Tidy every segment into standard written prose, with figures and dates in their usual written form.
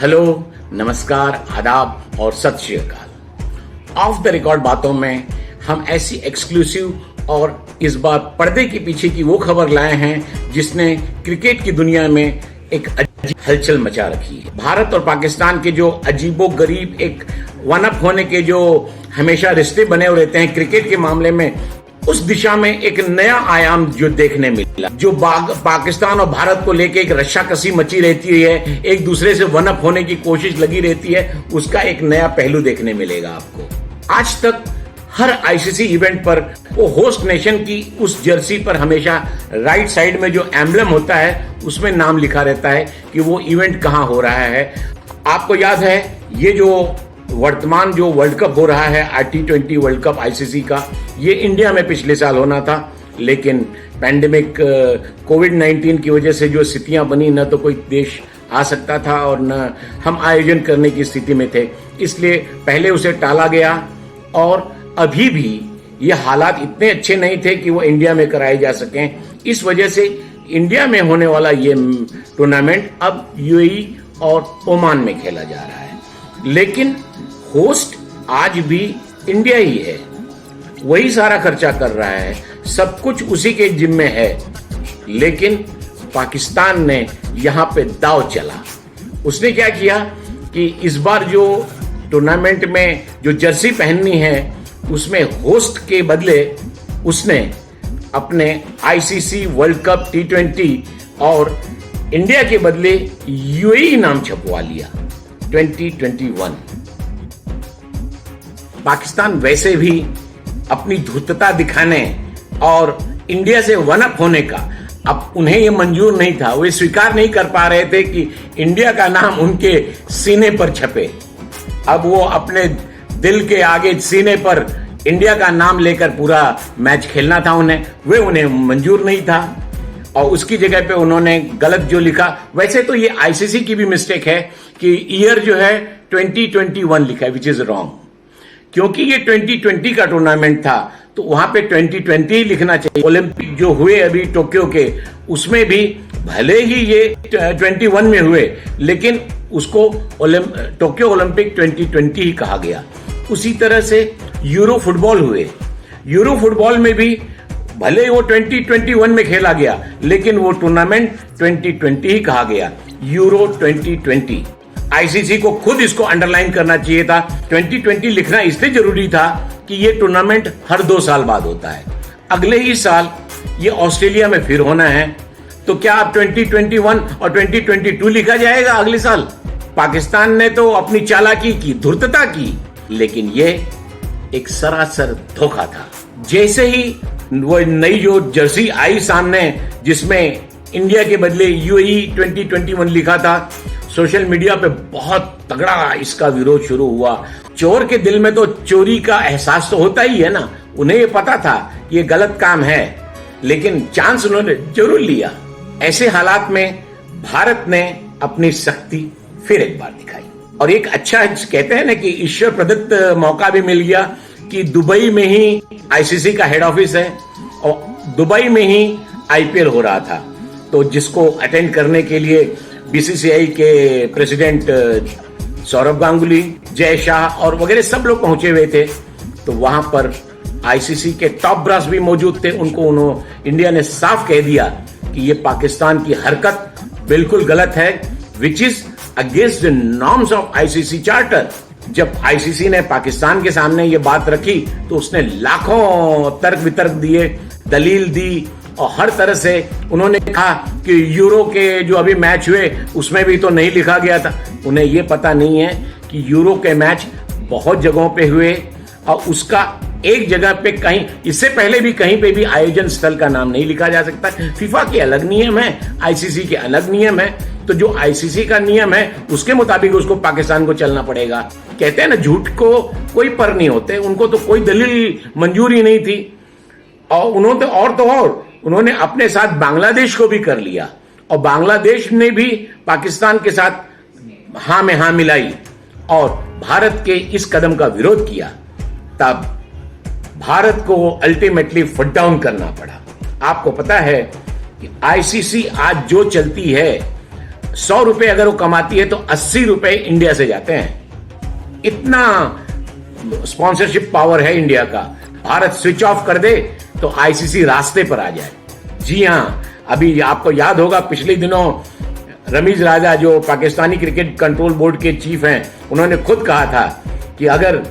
Hello, नमस्कार, आदाब और सत श्री अकाल। ऑफ द रिकॉर्ड बातों में हम ऐसी एक्सक्लूसिव और इस बार पर्दे के पीछे की वो खबर लाए हैं जिसने क्रिकेट की दुनिया में एक अजीब हलचल मचा रखी है। भारत और पाकिस्तान के जो अजीबो गरीब एक वन अप होने के जो हमेशा रिश्ते बने हुए रहते हैं क्रिकेट के मामले में, उस दिशा में एक नया आयाम जो देखने मिला। जो पाकिस्तान और भारत को लेके एक रस्साकसी मची रहती है, एक दूसरे से वन अप होने की कोशिश लगी रहती है, उसका एक नया पहलू देखने मिलेगा आपको। आज तक हर आईसीसी इवेंट पर वो होस्ट नेशन की उस जर्सी पर हमेशा राइट साइड में जो एम्बलम होता है उसमें नाम लिखा रहता है कि वो इवेंट कहाँ हो रहा है। आपको याद है ये जो वर्तमान जो वर्ल्ड कप हो रहा है T20 वर्ल्ड कप आईसीसी का, ये इंडिया में पिछले साल होना था, लेकिन पैंडेमिक कोविड-19 की वजह से जो स्थितियां बनी, न तो कोई देश आ सकता था और न हम आयोजन करने की स्थिति में थे, इसलिए पहले उसे टाला गया। और अभी भी ये हालात इतने अच्छे नहीं थे कि वो इंडिया में कराए जा सकें। इस वजह से इंडिया में होने वाला ये टूर्नामेंट अब यूएई और ओमान में खेला जा रहा है, लेकिन होस्ट आज भी इंडिया ही है। वही सारा खर्चा कर रहा है, सब कुछ उसी के जिम्मे है, लेकिन पाकिस्तान ने यहां पे दांव चला। उसने क्या किया कि इस बार जो टूर्नामेंट में जो जर्सी पहननी है उसमें होस्ट के बदले उसने अपने आईसीसी वर्ल्ड कप T20 और इंडिया के बदले यूएई नाम छपवा लिया 2021। पाकिस्तान वैसे भी अपनी धूर्तता दिखाने और इंडिया से वन अप होने का अब उन्हें यह मंजूर नहीं था। वे स्वीकार नहीं कर पा रहे थे कि इंडिया का नाम उनके सीने पर छपे। अब वो अपने दिल के आगे सीने पर इंडिया का नाम लेकर पूरा मैच खेलना था उन्हें मंजूर नहीं था, और उसकी जगह पे उन्होंने गलत जो लिखा। वैसे तो ये आईसीसी की भी मिस्टेक है कि ईयर जो है 2021 लिखा है, विच इज रॉन्ग, क्योंकि ये 2020 का टूर्नामेंट था तो वहां पे 2020 ही लिखना चाहिए। ओलंपिक जो हुए अभी टोक्यो के, उसमें भी भले ही ये 21 में हुए, लेकिन उसको टोक्यो ओलंपिक 2020 ही कहा गया। उसी तरह से यूरो फुटबॉल हुए, यूरो फुटबॉल में भी भले वो 2021 में खेला गया, लेकिन वो टूर्नामेंट 2020 ही कहा गया, यूरो 2020। आईसीसी को खुद इसको अंडरलाइन करना चाहिए था। 2020 लिखना इसलिए जरूरी था कि ये टूर्नामेंट हर 2 साल बाद होता है। अगले ही साल ये ऑस्ट्रेलिया में फिर होना है, तो क्या अब 2021 और 2022 लिखा जाएगा अगले साल? पाकिस्तान ने तो अपनी चालाकी की, धूर्तता की, लेकिन ये एक सरासर धोखा था। जैसे ही वो नई जो जर्सी आई सामने जिसमें इंडिया के बदले यूएई 2021 लिखा था, सोशल मीडिया पे बहुत तगड़ा इसका विरोध शुरू हुआ। चोर के दिल में तो चोरी का एहसास तो होता ही है ना, उन्हें ये पता था कि ये गलत काम है, लेकिन चांस उन्होंने जरूर लिया। ऐसे हालात में भारत ने अपनी शक्ति फिर एक बार दिखाई, और एक अच्छा कहते हैं ना कि ईश्वर प्रदत्त मौका भी मिल गया कि दुबई में ही आईसीसी का हेड ऑफिस है और दुबई में ही आईपीएल हो रहा था, तो जिसको अटेंड करने के लिए बीसीसीआई के प्रेसिडेंट सौरभ गांगुली, जय शाह और वगैरह सब लोग पहुंचे हुए थे। तो वहां पर आईसीसी के टॉप ब्रास भी मौजूद थे। इंडिया ने साफ कह दिया कि ये पाकिस्तान की हरकत बिल्कुल गलत है, which is against the norms of ICC charter. जब आईसीसी ने पाकिस्तान के सामने ये बात रखी तो उसने लाखों तर्क वितर्क दिए, दलील दी, और हर तरह से उन्होंने कहा कि यूरो के जो अभी मैच हुए उसमें भी तो नहीं लिखा गया था। उन्हें ये पता नहीं है कि यूरो के मैच बहुत जगहों पे हुए और उसका एक जगह पे कहीं, इससे पहले भी कहीं पे भी आयोजन स्थल का नाम नहीं लिखा जा सकता। फीफा के अलग नियम है, आईसीसी के अलग नियम है, तो जो आईसीसी का नियम है उसके मुताबिक उसको पाकिस्तान को चलना पड़ेगा। कहते हैं ना, झूठ को कोई पर नहीं होते, उनको तो कोई दलील मंजूर ही नहीं थी। और उन्होंने अपने साथ बांग्लादेश को भी कर लिया, और बांग्लादेश ने भी पाकिस्तान के साथ हां में हां मिलाई और भारत के इस कदम का विरोध किया। तब भारत को अल्टीमेटली फुट डाउन करना पड़ा। आपको पता है कि आईसीसी आज जो चलती है 100 रुपए अगर वो कमाती है तो 80 रुपए इंडिया से जाते हैं। इतना स्पॉन्सरशिप पावर है इंडिया का। भारत स्विच ऑफ कर दे तो आईसीसी रास्ते पर आ जाए। जी हां, अभी आपको याद होगा पिछले दिनों रमीज राजा जो पाकिस्तानी क्रिकेट कंट्रोल बोर्ड के चीफ हैं, उन्होंने खुद कहा था कि अगर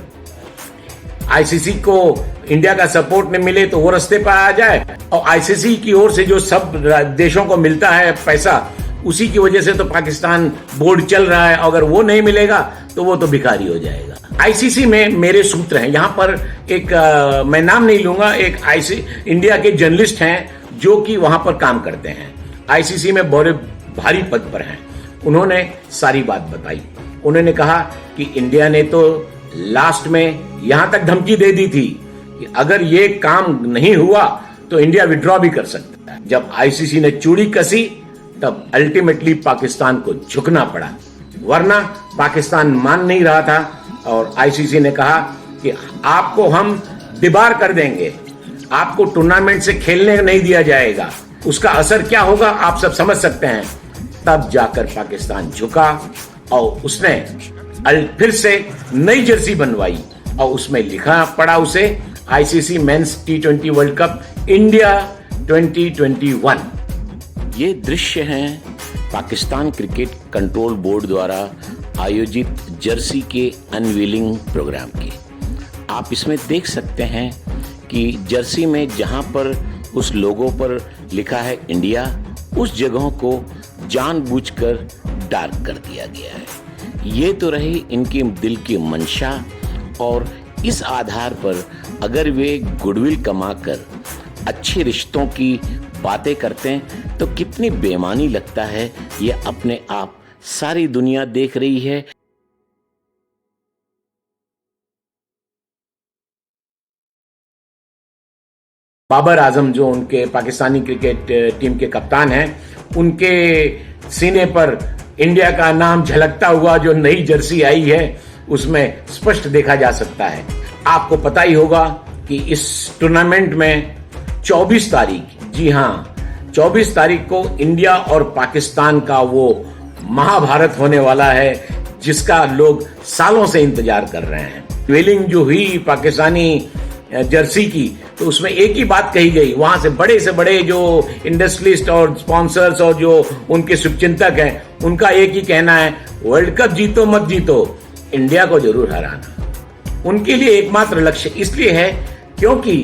आईसीसी को इंडिया का सपोर्ट नहीं मिले तो वो रास्ते पर आ जाए, और आईसीसी की ओर से जो सब देशों को मिलता है पैसा, उसी की वजह से तो पाकिस्तान बोर्ड चल रहा है। अगर वो नहीं मिलेगा तो वो तो भिखारी हो जाएगा। आईसीसी में मेरे सूत्र हैं, यहां पर एक मैं नाम नहीं लूंगा, एक इंडिया के जर्नलिस्ट हैं जो कि वहां पर काम करते हैं, आईसीसी में बड़े भारी पद पर हैं। उन्होंने सारी बात बताई। उन्होंने कहा कि इंडिया ने तो लास्ट में यहां तक धमकी दे दी थी कि अगर ये काम नहीं हुआ तो इंडिया विड्रॉ भी कर सकता है। जब आईसीसी ने चूड़ी कसी तब अल्टीमेटली पाकिस्तान को झुकना पड़ा, वरना पाकिस्तान मान नहीं रहा था। और आईसीसी ने कहा कि आपको हम डिबार कर देंगे, आपको टूर्नामेंट से खेलने नहीं दिया जाएगा। उसका असर क्या होगा आप सब समझ सकते हैं। तब जाकर पाकिस्तान झुका और उसने फिर से नई जर्सी बनवाई और उसमें लिखा पड़ा उसे ICC men's T20 world cup India 2021। ये दृश्य हैं पाकिस्तान क्रिकेट कंट्रोल बोर्ड द्वारा आयोजित जर्सी के अनवीलिंग प्रोग्राम के। आप इसमें देख सकते हैं कि जर्सी में जहां पर उस लोगो पर लिखा है इंडिया, उस जगहों को जानबूझकर डार्क कर दिया गया है। ये तो रही इनकी दिल की मंशा, और इस आधार पर अगर वे गुडविल कमाकर अच्छे रिश्तों की बातें करते हैं तो कितनी बेईमानी लगता है, ये अपने आप सारी दुनिया देख रही है। बाबर आजम जो उनके पाकिस्तानी क्रिकेट टीम के कप्तान हैं, उनके सीने पर इंडिया का नाम झलकता हुआ जो नई जर्सी आई है उसमें स्पष्ट देखा जा सकता है। आपको पता ही होगा कि इस टूर्नामेंट में 24 तारीख, जी हां 24 तारीख को इंडिया और पाकिस्तान का वो महाभारत होने वाला है जिसका लोग सालों से इंतजार कर रहे हैं। ट्वेलिंग जो हुई पाकिस्तानी जर्सी की, तो उसमें एक ही बात कही गई, वहां से बड़े जो इंडस्ट्रियलिस्ट और स्पॉन्सर्स और जो उनके शुभचिंतक हैं, उनका एक ही कहना है, वर्ल्ड कप जीतो मत जीतो, इंडिया को जरूर हराना। उनके लिए एकमात्र लक्ष्य इसलिए है क्योंकि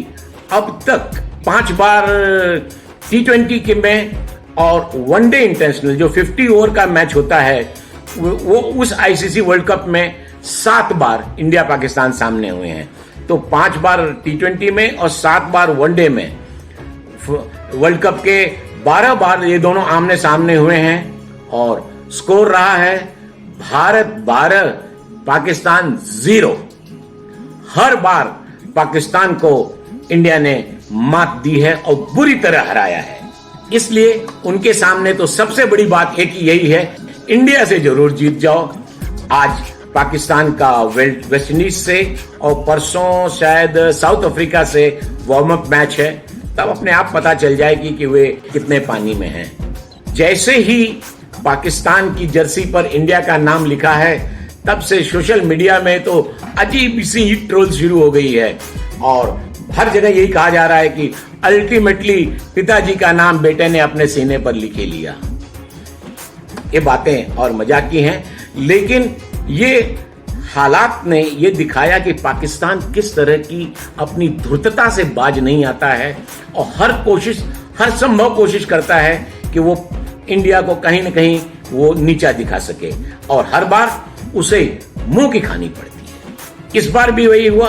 अब तक 5 बार T20 के में और वनडे इंटरनेशनल जो 50 ओवर का मैच होता है, वो उस आईसीसी वर्ल्ड कप में 7 बार इंडिया पाकिस्तान सामने हुए हैं। तो 5 बार T20 में और 7 बार वनडे में, वर्ल्ड कप के 12 बार ये दोनों आमने सामने हुए हैं। और स्कोर रहा है भारत 12 पाकिस्तान 0। हर बार पाकिस्तान को इंडिया ने मात दी है और बुरी तरह हराया है। इसलिए उनके सामने तो सबसे बड़ी बात एक ही यही है, इंडिया से जरूर जीत जाओ। आज पाकिस्तान का वेस्ट इंडीज से और परसों शायद साउथ अफ्रीका से वार्म अप मैच है, तब अपने आप पता चल जाएगी कि वे कितने पानी में हैं। जैसे ही पाकिस्तान की जर्सी पर इंडिया का नाम लिखा है, तब से सोशल मीडिया में तो अजीब सी ट्रोल शुरू हो गई है और हर जगह यही कहा जा रहा है कि अल्टीमेटली पिताजी का नाम बेटे ने अपने सीने पर लिखे लिया। ये बातें और मजाक की हैं, लेकिन ये हालात ने ये दिखाया कि पाकिस्तान किस तरह की अपनी धूर्तता से बाज नहीं आता है और हर संभव कोशिश करता है कि वो इंडिया को कहीं न कहीं वो नीचा दिखा सके, और हर बार उसे मुंह की खानी पड़ती है। इस बार भी वही हुआ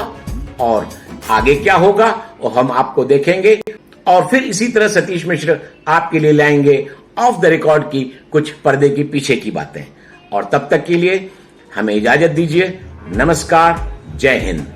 और आगे क्या होगा वो हम आपको देखेंगे, और फिर इसी तरह सतीश मिश्र आपके लिए लाएंगे ऑफ द रिकॉर्ड की कुछ पर्दे की पीछे की बातें। और तब तक के लिए हमें इजाजत दीजिए। नमस्कार, जय हिंद।